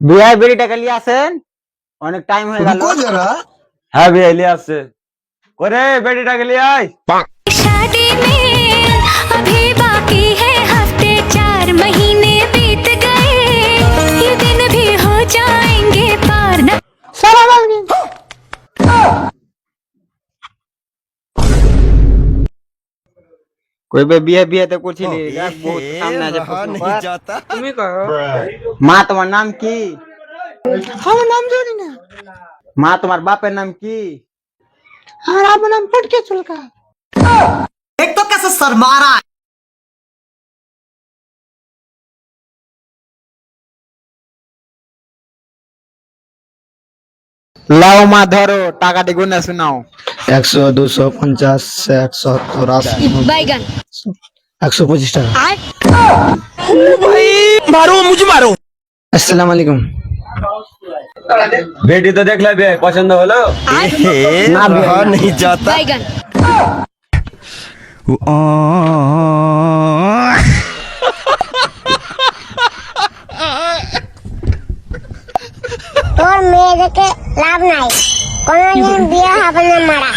বিয়ে বেরিটাকে নিয়ে আসেন, অনেক টাইম হয়ে গেল। হ্যাঁ বিয়ে লিয়ে আসছে করে বেটিটাকে লিয়ে আয়। शादी में अभी बाकी है हफ्ते 4 महीने बीत गए ये दिन भी हो जाएंगे पार न কইবে বিয়ে বিয়েতে করছিলি, দেখ বহুত সামনে আছে প্রশ্ন কর। তুমি করো। মা তোমার নাম কি? আমার নাম জানি না। মা তোমার বাপের নাম কি? আমার আব্বার নাম পটকে চুলকা। एक तो कैसे सर मारा है। লাও মা ধরো, টাকাটি গুনে শোনাও। 100, 200, 50, 60, 70, 80, बैगन 125 টাকা। मारो मुझे मारो। আসসালামু আলাইকুম। বেটি তো দেখলে বিয়ে পছন্দ হলো? না বিয়ে না। नहीं जाता। बैगन তোর মেয়ে দেখে লাভ নাই, কোনদিন বিয়ে হবে না মারা।